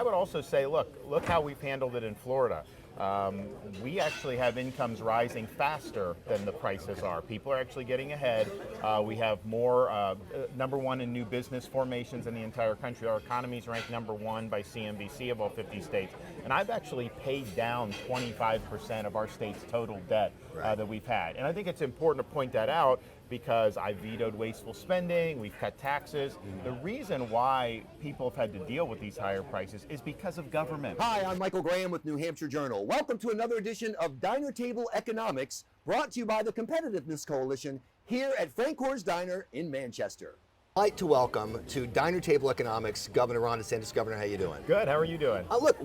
I would also say, look how we've handled it in Florida. We actually have incomes rising faster than the prices are. People are actually getting ahead. We have more, number one in new business formations in the entire country. Our economy is ranked number one by CNBC of all 50 states. And I've actually paid down 25% of our state's total debt that we've had. And I think it's important to point that out because I vetoed wasteful spending, we've cut taxes. The reason why people have had to deal with these higher prices is because of government. Hi, I'm Michael Graham with New Hampshire Journal. Welcome to another edition of Diner Table Economics, brought to you by the Competitiveness Coalition here at Frank Core's Diner in Manchester. I'd like to welcome to Diner Table Economics Governor Ron DeSantis. Governor, how you doing? Good, how are you doing? Look,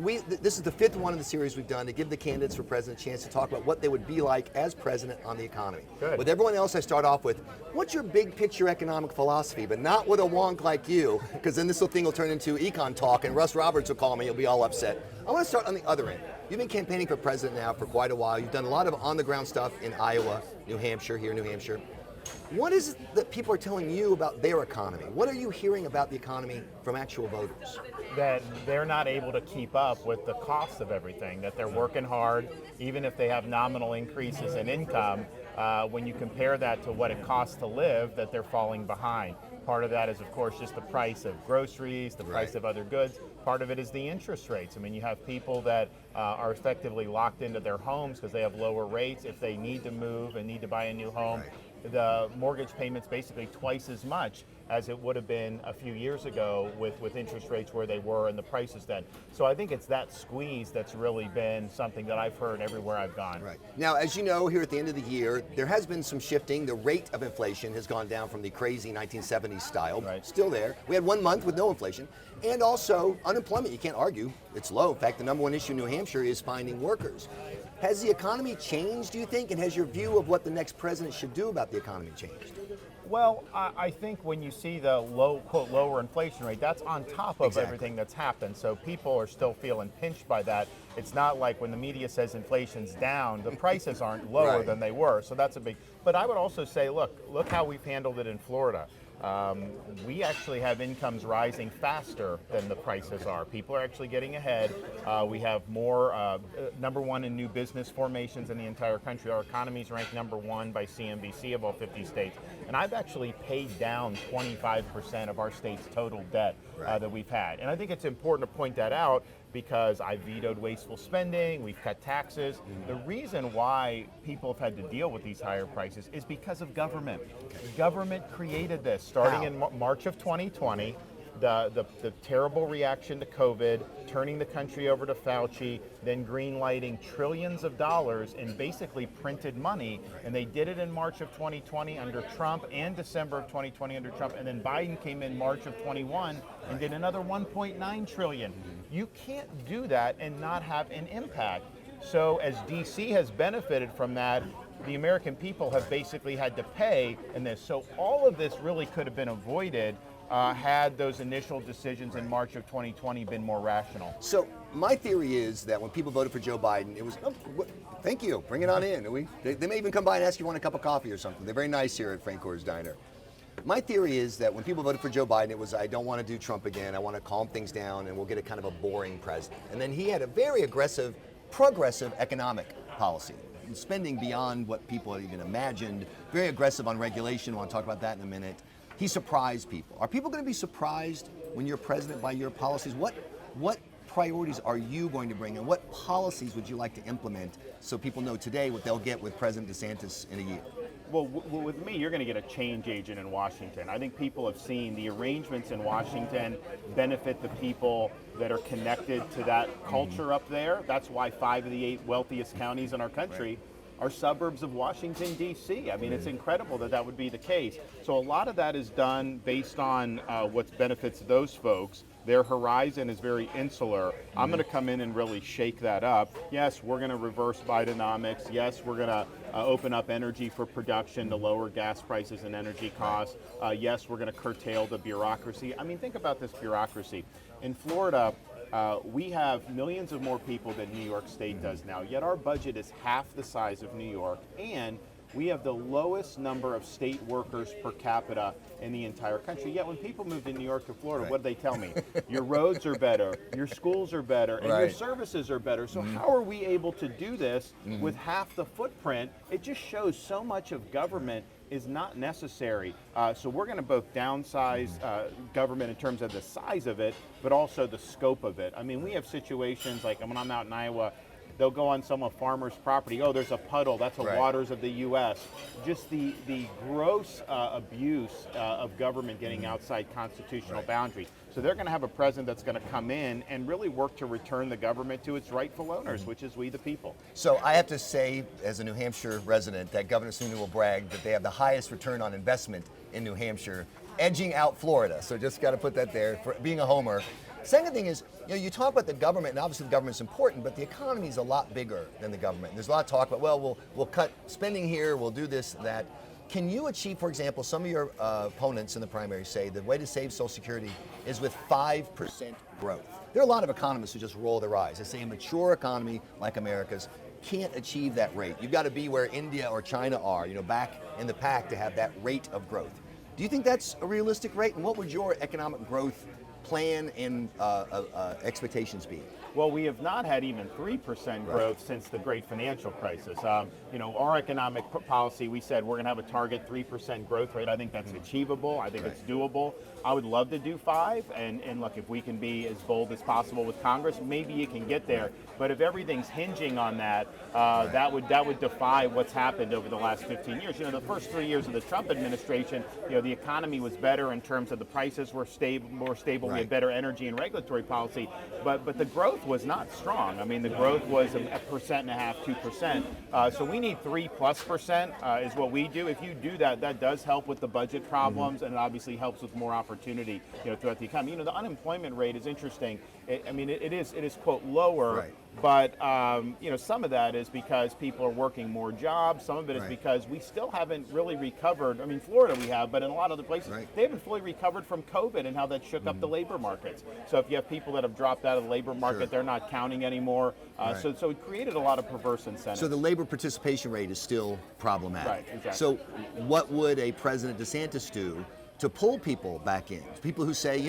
this is the fifth one in the series we've done to give the candidates for president a chance to talk about what they would be like as president on the economy. Good. With everyone else, I start off with, what's your big picture economic philosophy? But not with a wonk like you, because then this thing will turn into econ talk and Russ Roberts will call me, you'll be all upset. I want to start on the other end. You've been campaigning for president now for quite a while. You've done a lot of on-the-ground stuff in Iowa, New Hampshire, here in New Hampshire. What is it that people are telling you about their economy? What are you hearing about the economy from actual voters? That they're not able to keep up with the cost of everything, that they're working hard, even if they have nominal increases in income. When you compare that to what it costs to live, that they're falling behind. Part of that is, of course, just the price of groceries, the price of other goods. Part of it is the interest rates. I mean, you have people that are effectively locked into their homes because they have lower rates. If they need to move and need to buy a new home, the mortgage payment's basically twice as much as it would have been a few years ago with interest rates where they were and the prices then. So I think it's that squeeze that's really been something that I've heard everywhere I've gone. Right. Now, as you know, here at the end of the year, there has been some shifting. The rate of inflation has gone down from the crazy 1970s style. Still there. We had 1 month with no inflation. And also, unemployment, you can't argue, it's low. In fact, the number one issue in New Hampshire is finding workers. Has the economy changed, do you think? And has your view of what the next president should do about the economy changed? Well, I think when you see the quote, lower inflation rate, that's on top of everything that's happened. So people are still feeling pinched by that. It's not like when the media says inflation's down, the prices aren't lower than they were. So that's a big, but I would also say, look how we've handled it in Florida. We actually have incomes rising faster than the prices are. People are actually getting ahead. We have more, number one in new business formations in the entire country. Our economy is ranked number one by CNBC of all 50 states. And I've actually paid down 25% of our state's total debt that we've had. And I think it's important to point that out because I vetoed wasteful spending, we've cut taxes. The reason why people have had to deal with these higher prices is because of government. Government created this starting in March of 2020. The terrible reaction to COVID, turning the country over to Fauci, then green-lighting trillions of dollars in basically printed money. And they did it in March of 2020 under Trump and December of 2020 under Trump. And then Biden came in March of 21 and did another 1.9 trillion. You can't do that and not have an impact. So as DC has benefited from that, the American people have basically had to pay in this. So all of this really could have been avoided had those initial decisions in March of 2020 been more rational. So my theory is that when people voted for Joe Biden, it was, thank you, bring it on in. They may even come by and ask if you want a cup of coffee or something. They're very nice here at Frank Core's Diner. My theory is that when people voted for Joe Biden, it was, I don't want to do Trump again. I want to calm things down and we'll get a kind of a boring president. And then he had a very aggressive, progressive economic policy, spending beyond what people had even imagined, very aggressive on regulation. I want to talk about that in a minute. He surprised people. Are people going to be surprised when you're president by your policies? What priorities are you going to bring and what policies would you like to implement so people know today what they'll get with President DeSantis in a year? Well, with me, you're going to get a change agent in Washington. I think people have seen the arrangements in Washington benefit the people that are connected to that culture up there. That's why 5 of the 8 wealthiest counties in our country are suburbs of Washington, D.C. I mean, it's incredible that that would be the case. So a lot of that is done based on what benefits those folks. Their horizon is very insular. I'm going to come in and really shake that up. Yes, we're going to reverse Bidenomics. Yes, we're going to open up energy for production to lower gas prices and energy costs. Yes, we're going to curtail the bureaucracy. I mean, think about this bureaucracy. In Florida, we have millions of more people than New York State does now, yet our budget is half the size of New York, and we have the lowest number of state workers per capita in the entire country. Yet when people move to New York to Florida, what do they tell me? Your roads are better, your schools are better, and your services are better. So how are we able to do this with half the footprint? It just shows so much of government is not necessary. So we're going to both downsize government in terms of the size of it, but also the scope of it. I mean, we have situations like when I'm out in Iowa, they'll go on some farmer's property. Oh, there's a puddle. That's the waters of the U.S. Just the gross abuse of government getting outside constitutional boundaries. So they're going to have a president that's going to come in and really work to return the government to its rightful owners, which is we the people. So I have to say, as a New Hampshire resident, that Governor Sununu will brag that they have the highest return on investment in New Hampshire, edging out Florida. So just got to put that there for being a homer. Second thing is, you talk about the government, and obviously the government's important, but the economy is a lot bigger than the government. There's a lot of talk about, well, we'll cut spending here, we'll do this, that. Can you achieve, for example, some of your opponents in the primary say the way to save Social Security is with 5% growth? There are a lot of economists who just roll their eyes. They say a mature economy like America's can't achieve that rate. You've got to be where India or China are, back in the pack to have that rate of growth. Do you think that's a realistic rate? And what would your economic growth plan and expectations be? Well, we have not had even 3% growth since the great financial crisis. Our economic policy, we said we're going to have a target 3% growth rate. I think that's achievable. I think it's doable. I would love to do 5. And look, if we can be as bold as possible with Congress, maybe you can get there. But if everything's hinging on that, that would defy what's happened over the last 15 years. The first 3 years of the Trump administration, the economy was better in terms of the prices were more stable. We had better energy and regulatory policy, but the growth was not strong. I mean, the growth was 1.5%, 2%. So we need 3+% is what we do. If you do that, that does help with the budget problems, and it obviously helps with more opportunity, throughout the economy. The unemployment rate is interesting. It is quote lower. But some of that is because people are working more jobs. Some of it is because we still haven't really recovered. I mean, Florida we have, but in a lot of other places, they haven't fully recovered from COVID and how that shook up the labor markets. So if you have people that have dropped out of the labor market, they're not counting anymore. So it created a lot of perverse incentives. So the labor participation rate is still problematic. Right, exactly. So what would a President DeSantis do to pull people back in? People who say,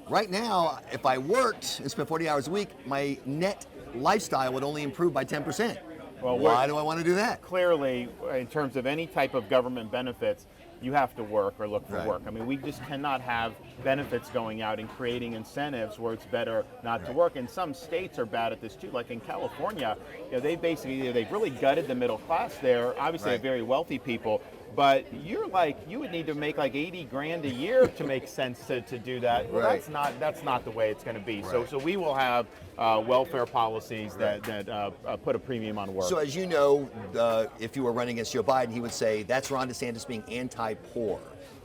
right now, if I worked and spent 40 hours a week, my net lifestyle would only improve by 10%. Well, why do I want to do that? Clearly, in terms of any type of government benefits, you have to work or look for work. I mean, we just cannot have benefits going out and creating incentives where it's better not to work. And some states are bad at this too. Like in California, they've really gutted the middle class there. Obviously, very wealthy people. But you would need to make like 80 grand a year to make sense to do that. Well, that's not the way it's going to be. So we will have welfare policies that put a premium on work. So as you know, if you were running against Joe Biden, he would say that's Ron DeSantis being anti-poor.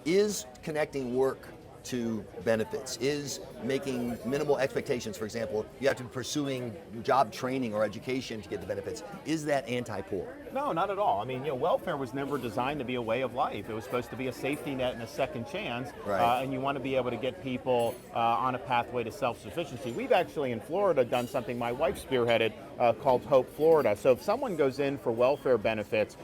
Is connecting work to benefits, is making minimal expectations, for example, you have to be pursuing job training or education to get the benefits, is that anti-poor? No, not at all. I mean, welfare was never designed to be a way of life. It was supposed to be a safety net and a second chance, and you want to be able to get people on a pathway to self-sufficiency. We've actually in Florida done something my wife spearheaded called Hope Florida. So if someone goes in for welfare benefits,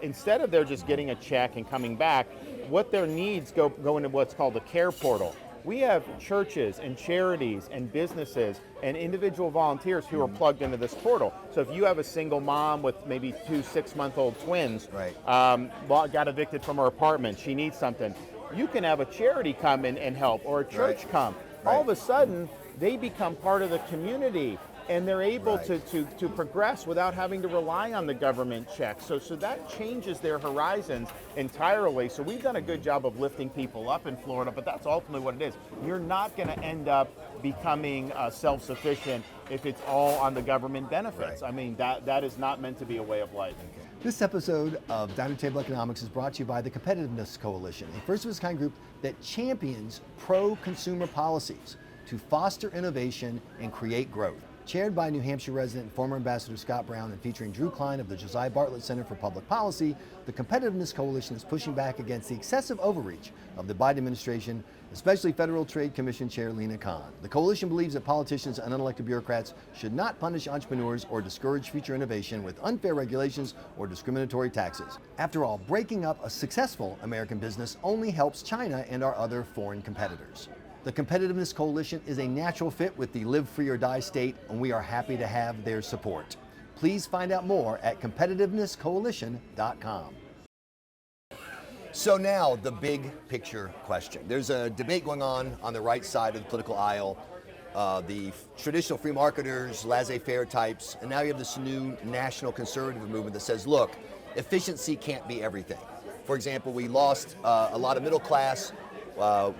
instead of they're just getting a check and coming back, what their needs go into what's called the care portal. We have churches and charities and businesses and individual volunteers who are plugged into this portal. So if you have a single mom with maybe 2 6-month-old twins, got evicted from her apartment, she needs something, you can have a charity come in and help, or a church come. All of a sudden, they become part of the community. And they're able to progress without having to rely on the government check. So that changes their horizons entirely. So we've done a good job of lifting people up in Florida, but that's ultimately what it is. You're not going to end up becoming self-sufficient if it's all on the government benefits. I mean, that is not meant to be a way of life. This episode of Diner Table Economics is brought to you by the Competitiveness Coalition, a first-of-its-kind group that champions pro-consumer policies to foster innovation and create growth. Chaired by New Hampshire resident and former Ambassador Scott Brown and featuring Drew Klein of the Josiah Bartlett Center for Public Policy, the Competitiveness Coalition is pushing back against the excessive overreach of the Biden administration, especially Federal Trade Commission Chair Lina Khan. The coalition believes that politicians and unelected bureaucrats should not punish entrepreneurs or discourage future innovation with unfair regulations or discriminatory taxes. After all, breaking up a successful American business only helps China and our other foreign competitors. The Competitiveness Coalition is a natural fit with the Live Free or Die state, and we are happy to have their support. Please find out more at competitivenesscoalition.com. So now the big picture question. There's a debate going on the right side of the political aisle. The traditional free marketers, laissez-faire types, and now you have this new national conservative movement that says, look, efficiency can't be everything. For example, we lost a lot of middle class,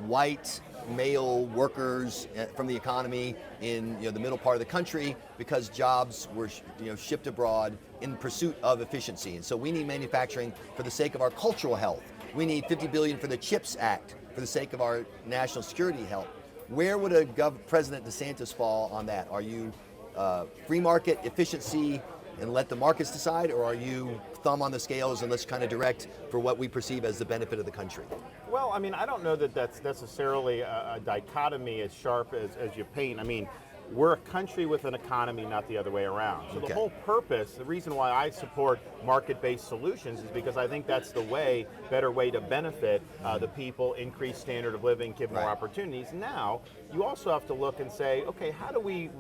white, male workers from the economy in the middle part of the country because jobs were shipped abroad in pursuit of efficiency. And so we need manufacturing for the sake of our cultural health. We need $50 billion for the CHIPS Act for the sake of our national security health. Where would President DeSantis fall on that? Are you free market efficiency and let the markets decide, or are you thumb on the scales and let's kind of direct for what we perceive as the benefit of the country? Well, I mean, I don't know that that's necessarily a dichotomy as sharp as you paint. I mean, we're a country with an economy, not the other way around. So the whole purpose, the reason why I support market-based solutions is because I think that's the better way to benefit the people, increase standard of living, give more opportunities. Now, you also have to look and say, okay, how do we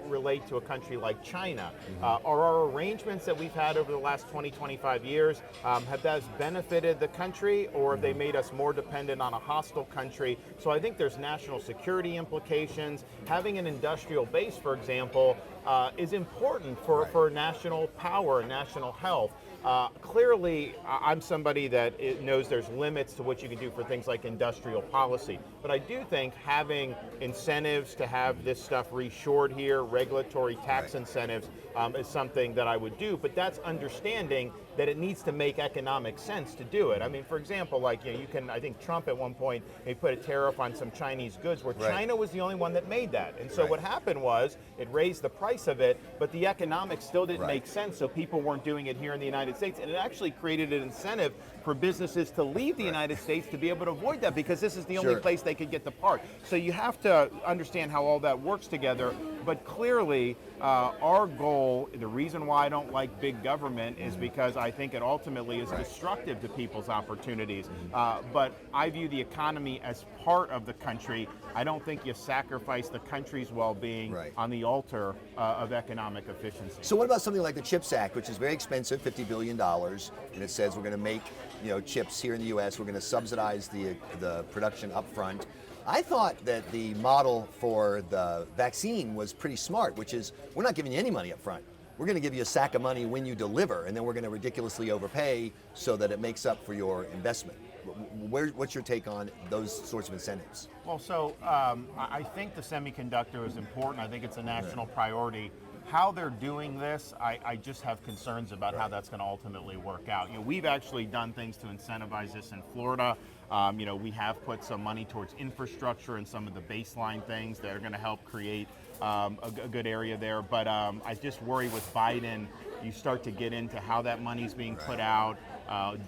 relate to a country like China? Are our arrangements that we've had over the last 20, 25 years, have those benefited the country, or have they made us more dependent on a hostile country? So I think there's national security implications. Having an industrial base, for example, is important for national power and national health. Clearly, I'm somebody that knows there's limits to what you can do for things like industrial policy. But I do think having incentives to have this stuff reshored here, regulatory tax incentives, is something that I would do. But that's understanding that it needs to make economic sense to do it. I mean, for example, like you can, I think Trump at one point, they put a tariff on some Chinese goods where China was the only one that made that. And so what happened was it raised the price of it, but the economics still didn't make sense, so people weren't doing it here in the United States. And it actually created an incentive for businesses to leave the United States to be able to avoid that, because this is the only place they could get the part. So you have to understand how all that works together. But clearly, our goal, the reason why I don't like big government is because I think it ultimately is destructive to people's opportunities. But I view the economy as part of the country. I don't think you sacrifice the country's well-being on the altar of economic efficiency. So what about something like the CHIPS Act, which is very expensive, $50 billion, and it says we're going to make chips here in the U.S., we're going to subsidize the production up front. I thought that the model for the vaccine was pretty smart, which is we're not giving you any money up front. We're going to give you a sack of money when you deliver, and then we're going to ridiculously overpay so that it makes up for your investment. What's your take on those sorts of incentives? Well, so I think the semiconductor is important. I think it's a national priority. How they're doing this, I just have concerns about how that's going to ultimately work out. We've actually done things to incentivize this in Florida. We have put some money towards infrastructure and some of the baseline things that are going to help create a good area there. But I just worry with Biden, you start to get into how that money's being put out,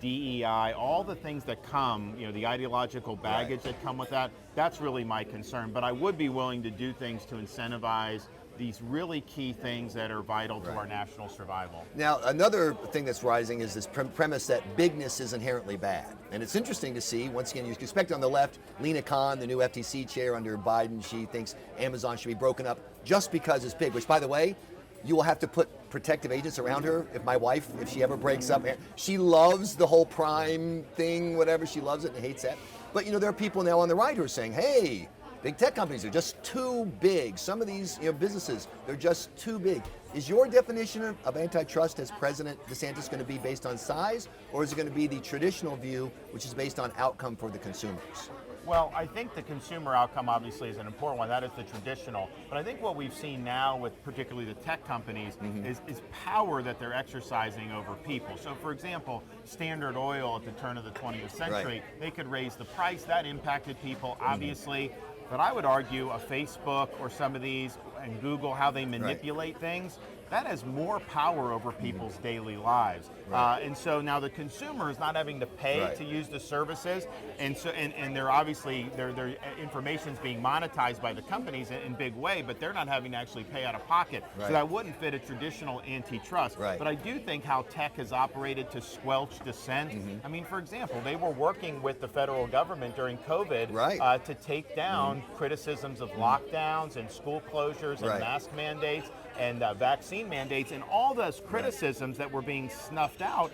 DEI, all the things that come, the ideological baggage that come with that. That's really my concern. But I would be willing to do things to incentivize these really key things that are vital to our national survival. Now, another thing that's rising is this premise that bigness is inherently bad. And it's interesting to see, once again, you expect on the left, Lina Khan, the new FTC chair under Biden, she thinks Amazon should be broken up just because it's big, which, by the way, you will have to put protective agents around her. If my wife, if she ever breaks up, she loves the whole Prime thing, whatever, she loves it and hates that. But, there are people now on the right who are saying, hey, big tech companies are just too big. Some of these businesses, they're just too big. Is your definition of antitrust as President DeSantis going to be based on size, or is it going to be the traditional view, which is based on outcome for the consumers? Well, I think the consumer outcome obviously is an important one. That is the traditional. But I think what we've seen now with particularly the tech companies is power that they're exercising over people. So for example, Standard Oil at the turn of the 20th century, they could raise the price. That impacted people. Obviously, But I would argue a Facebook or some of these, and Google, how they manipulate things, that has more power over people's daily lives. And so now the consumer is not having to pay to use the services, and so and they're obviously their information is being monetized by the companies in big way, but they're not having to actually pay out of pocket. So that wouldn't fit a traditional antitrust. But I do think how tech has operated to squelch dissent. I mean, for example, they were working with the federal government during COVID to take down criticisms of lockdowns and school closures and mask mandates and vaccine mandates, and all those criticisms that were being snuffed out,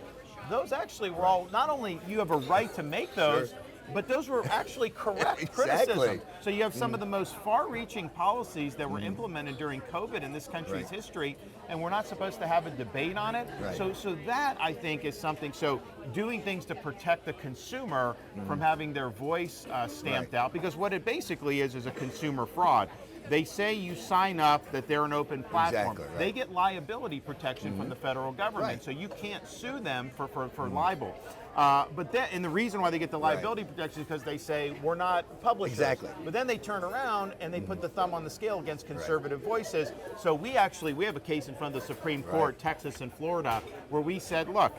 those actually were all, not only you have a right to make those, but those were actually correct criticisms. So you have some of the most far-reaching policies that were implemented during COVID in this country's history, and we're not supposed to have a debate on it. So that, I think, is something. So doing things to protect the consumer from having their voice stamped out, because what it basically is a consumer fraud. They say you sign up that they're an open platform. They get liability protection from the federal government, so you can't sue them for libel. But then, and the reason why they get the liability protection is because they say we're not publishers. But then they turn around and they put the thumb on the scale against conservative voices. So we have a case in front of the Supreme Court, Texas and Florida, where we said, look,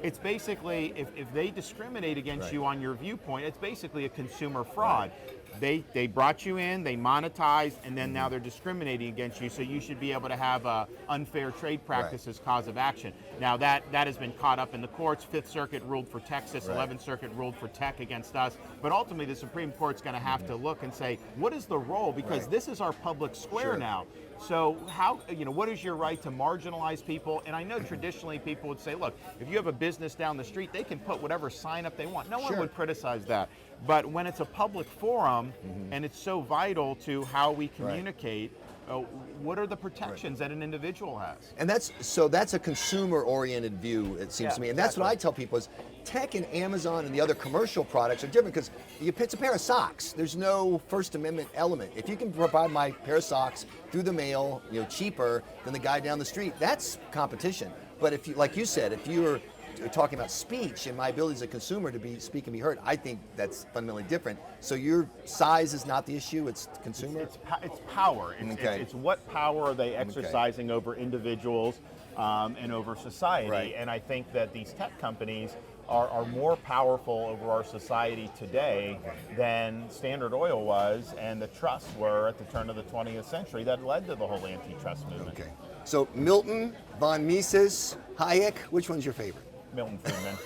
it's basically, if they discriminate against you on your viewpoint, it's basically a consumer fraud. They brought you in, they monetized, and then now they're discriminating against you, so you should be able to have unfair trade practices cause of action. Now that has been caught up in the courts. Fifth Circuit ruled for Texas, 11th Circuit ruled for tech against us, but ultimately the Supreme Court's going to have to look and say, what is the role? Because this is our public square now. So how, what is your right to marginalize people? And I know traditionally people would say, look, if you have a business down the street, they can put whatever sign up they want. No one would criticize that. But when it's a public forum and it's so vital to how we communicate, what are the protections that an individual has? And that's a consumer-oriented view, it seems to me. And that's what I tell people is tech and Amazon and the other commercial products are different because it's a pair of socks. There's no First Amendment element. If you can provide my pair of socks through the mail, cheaper than the guy down the street, that's competition. But if you, like you said, if you're talking about speech and my ability as a consumer to speak and be heard, I think that's fundamentally different. So your size is not the issue, it's consumer? It's power. It's what power are they exercising over individuals and over society. And I think that these tech companies are more powerful over our society today than Standard Oil was and the trusts were at the turn of the 20th century that led to the whole antitrust movement. So Milton, von Mises, Hayek, which one's your favorite? Milton Friedman.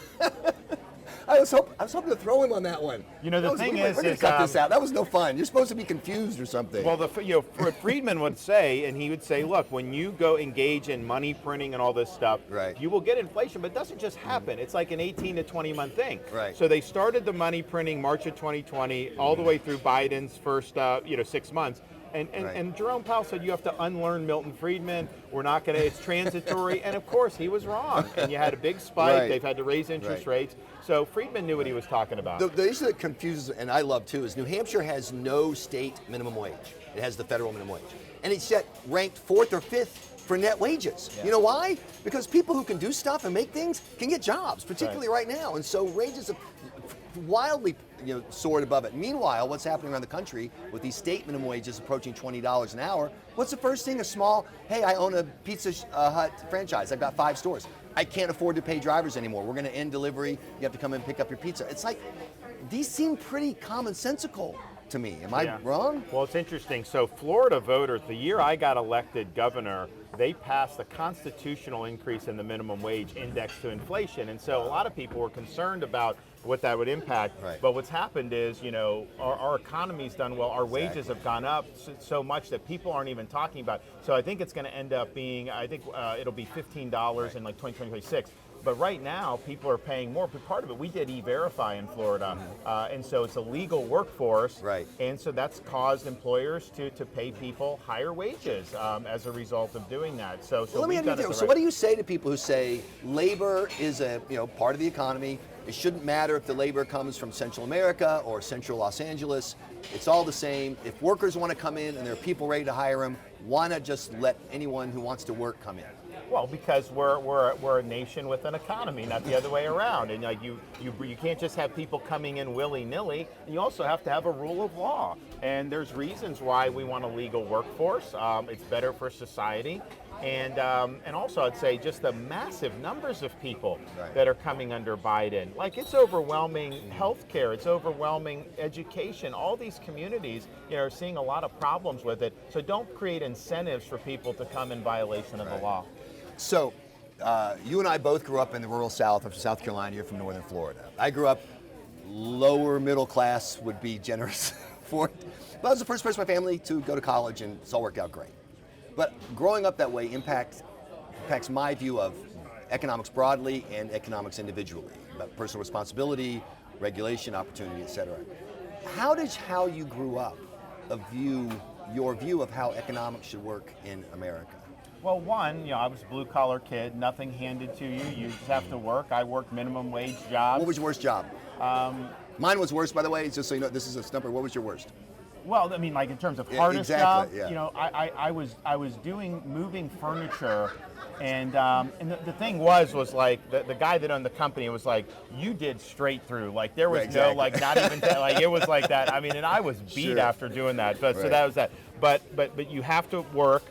I was hoping to throw him on that one. The thing is, we're gonna cut this out. That was no fun. You're supposed to be confused or something. Well, what Friedman would say, and he would say, look, when you go engage in money printing and all this stuff, you will get inflation, but it doesn't just happen. It's like an 18 to 20 month thing. So they started the money printing March of 2020, all the way through Biden's first 6 months. And Jerome Powell said you have to unlearn Milton Friedman. We're not going to, it's transitory. And of course, he was wrong. And you had a big spike. They've had to raise interest rates. So Friedman knew what he was talking about. The issue that confuses, and I love too, is New Hampshire has no state minimum wage. It has the federal minimum wage. And it's yet ranked 4th or 5th for net wages. You know why? Because people who can do stuff and make things can get jobs, particularly right now. And so wages have wildly soared above it. Meanwhile, what's happening around the country with these state minimum wages approaching $20 an hour, what's the first thing? Hey, I own a Pizza Hut franchise. I've got 5 stores. I can't afford to pay drivers anymore. We're going to end delivery. You have to come and pick up your pizza. It's like, these seem pretty commonsensical to me. Am I wrong? Well, it's interesting. So Florida voters, the year I got elected governor, they passed a constitutional increase in the minimum wage index to inflation. And so a lot of people were concerned about what that would impact. But what's happened is, our economy's done well. Our wages have gone up so much that people aren't even talking about it. So I think it's going to end up being, it'll be $15 in like 2026. But right now, people are paying more. But part of it, we did E-Verify in Florida. And so it's a legal workforce. And so that's caused employers to pay people higher wages as a result of doing that. So let me So what do you say to people who say labor is a part of the economy? It shouldn't matter if the labor comes from Central America or Central Los Angeles. It's all the same. If workers want to come in and there are people ready to hire them, why not just let anyone who wants to work come in? Well, because we're a nation with an economy, not the other way around. And like you can't just have people coming in willy-nilly. You also have to have a rule of law. And there's reasons why we want a legal workforce. It's better for society. And also I'd say just the massive numbers of people that are coming under Biden. Like it's overwhelming healthcare, it's overwhelming education. All these communities, are seeing a lot of problems with it. So don't create incentives for people to come in violation of the law. So, you and I both grew up in the rural South of South Carolina. You're from northern Florida. I grew up lower middle class, would be generous for it. But I was the first person in my family to go to college, and it's all worked out great. But growing up that way impacts my view of economics broadly and economics individually, about personal responsibility, regulation, opportunity, etc. How did how you grew up your view of how economics should work in America? Well, one, I was a blue-collar kid, nothing handed to you. You just have to work. I worked minimum wage jobs. What was your worst job? Mine was worse, by the way, just so you know, this is a stumper. What was your worst? Well, I mean, like in terms of hardest job, yeah. I was moving furniture, and the thing was like the guy that owned the company was like, you did straight through, like there was no like not even like it was like that. I mean, and I was beat after doing that, but so that was that. But you have to work.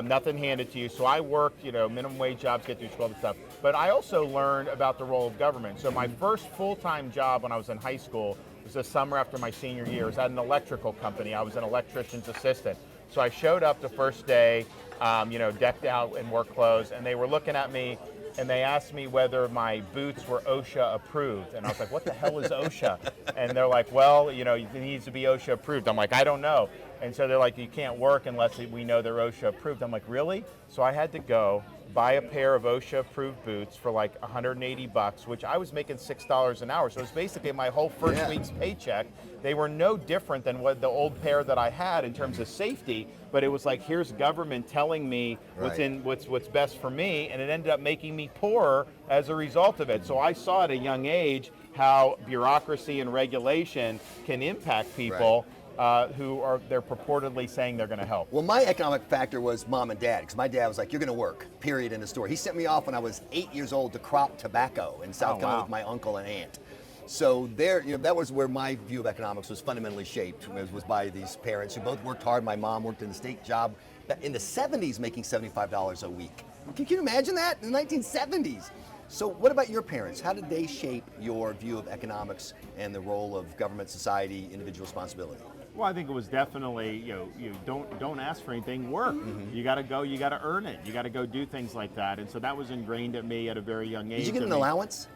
Nothing handed to you. So I worked, minimum wage jobs, get through school and stuff. But I also learned about the role of government. So my first full-time job when I was in high school was the summer after my senior year. It was at an electrical company. I was an electrician's assistant. So I showed up the first day, decked out in work clothes, and they were looking at me and they asked me whether my boots were OSHA approved. And I was like, what the hell is OSHA? And they're like, well, it needs to be OSHA approved. I'm like, I don't know. And so they're like, you can't work unless we know they're OSHA approved. I'm like, really? So I had to go buy a pair of OSHA approved boots for like $180, which I was making $6 an hour. So it was basically my whole first week's paycheck. They were no different than what the old pair that I had in terms of safety, but it was like, here's government telling me what's best for me, and it ended up making me poorer as a result of it. So I saw at a young age how bureaucracy and regulation can impact people. They're purportedly saying they're going to help. Well, my economic factor was mom and dad, because my dad was like, you're going to work, period, in the store. He sent me off when I was 8 years old to crop tobacco in South Carolina with my uncle and aunt. So that was where my view of economics was fundamentally shaped, was by these parents who both worked hard. My mom worked in a state job in the 70s, making $75 a week. Can you imagine that in the 1970s? So what about your parents? How did they shape your view of economics and the role of government, society, individual responsibility? Well, I think it was definitely, you don't ask for anything, work. You got to go, you got to earn it. You got to go do things like that. And so that was ingrained at me at a very young age. Did you get an allowance?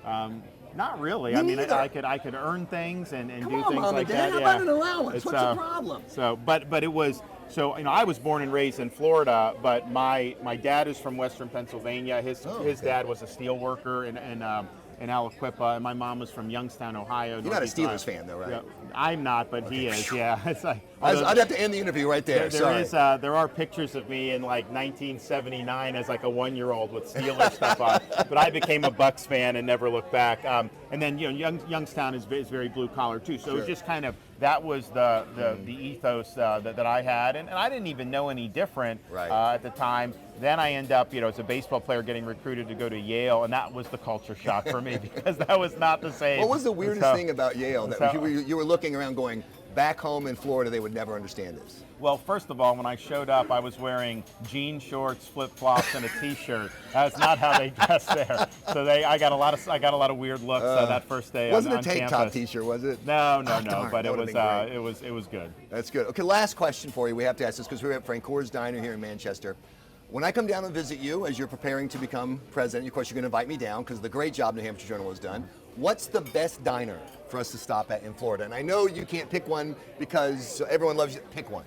Not really. Me I mean, neither. I could earn things and Come do on, things Mom like and Dad, that. how about an allowance? What's the problem? So, but it was, so I was born and raised in Florida, but my dad is from Western Pennsylvania. His dad was a steel worker in Aliquippa, and my mom was from Youngstown, Ohio. You're not a Steelers fan, though, right? Yeah, I'm not, but he is. Yeah, it's like I'd have to end the interview right there. There are pictures of me in like 1979 as like a 1-year-old with Steelers stuff on, but I became a Bucks fan and never looked back. And then Youngstown is very blue collar too, so it was just kind of that was the ethos that I had, and I didn't even know any different at the time. Then I end up, as a baseball player getting recruited to go to Yale, and that was the culture shock for me because that was not the same. What was the weirdest thing about Yale that you were looking around going, back home in Florida, they would never understand this? Well, first of all, when I showed up, I was wearing jean shorts, flip-flops, and a T-shirt. That's not how they dress there. So I got a lot of weird looks that first day. Wasn't on a tank campus. Top T-shirt, was it? No. Darn, But it was good. That's good. Okay, last question for you. We have to ask this because we're at Frank Coors Diner here in Manchester. When I come down and visit you as you're preparing to become president, of course you're going to invite me down because the great job New Hampshire Journal has done. What's the best diner for us to stop at in Florida? And I know you can't pick one because everyone loves you. Pick one.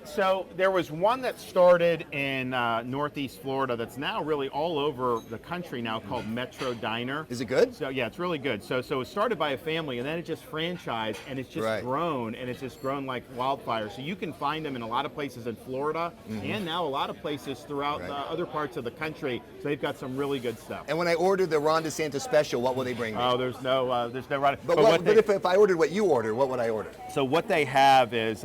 So there was one that started in Northeast Florida that's now really all over the country now called Metro Diner. Is it good? So yeah, it's really good. So it started by a family and then it just franchised and it's just grown and it's just grown like wildfire. So you can find them in a lot of places in Florida and now a lot of places throughout the other parts of the country. So they've got some really good stuff. And when I order the Ron DeSantis special, what will they bring me? Oh, there's no Ron. But if I ordered what you order, what would I order? So what they have is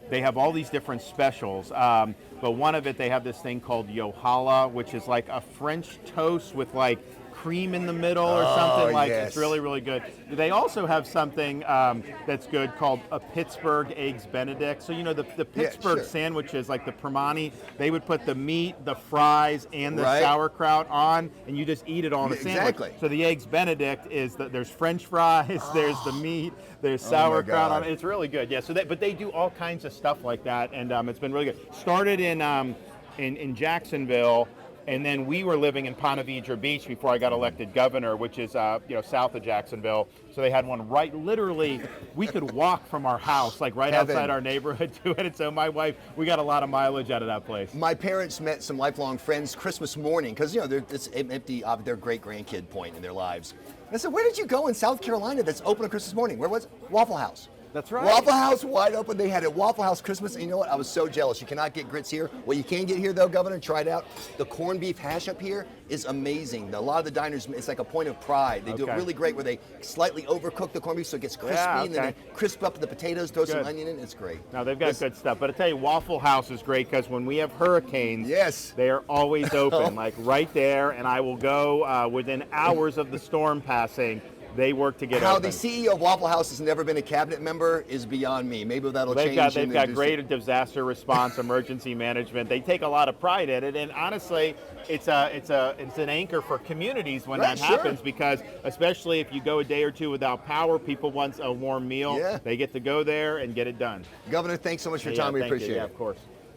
they have all these different specials. But one of it, they have this thing called Yohala, which is like a French toast with like cream in the middle or something. Like yes. It's really, really good. They also have something that's good called a Pittsburgh Eggs Benedict. So the Pittsburgh sandwiches, like the Permani, they would put the meat, the fries, and the sauerkraut on, and you just eat it all in a sandwich. Exactly. So the Eggs Benedict is that there's French fries, there's the meat, there's sauerkraut on it. It's really good. Yeah. So but they do all kinds of stuff like that, and it's been really good. Started in Jacksonville. And then we were living in Ponte Vedra Beach before I got elected governor, which is south of Jacksonville. So they had one right, literally, we could walk from our house, like right outside our neighborhood to it. And so my wife, we got a lot of mileage out of that place. My parents met some lifelong friends Christmas morning because it's empty of their great grandkid point in their lives. And I said, "Where did you go in South Carolina that's open on Christmas morning? Where was it? Waffle House." That's right. Waffle House wide open. They had a Waffle House Christmas, and you know what? I was so jealous. You cannot get grits here. What you can get here, though, Governor, try it out. The corned beef hash up here is amazing. A lot of the diners, it's like a point of pride. They do it really great where they slightly overcook the corned beef so it gets crispy, and then they crisp up the potatoes, throw some onion in. It's great. No, they've got good stuff. But I tell you, Waffle House is great because when we have hurricanes, they are always open, like right there, and I will go within hours of the storm passing. They work to get open. How the CEO of Waffle House has never been a cabinet member is beyond me. Maybe that'll change. They've got great disaster response, emergency management. They take a lot of pride in it, and honestly, it's an anchor for communities when that happens because especially if you go a day or two without power, people want a warm meal. They get to go there and get it done. Governor, thanks so much for your time. We appreciate it. Yeah, of course.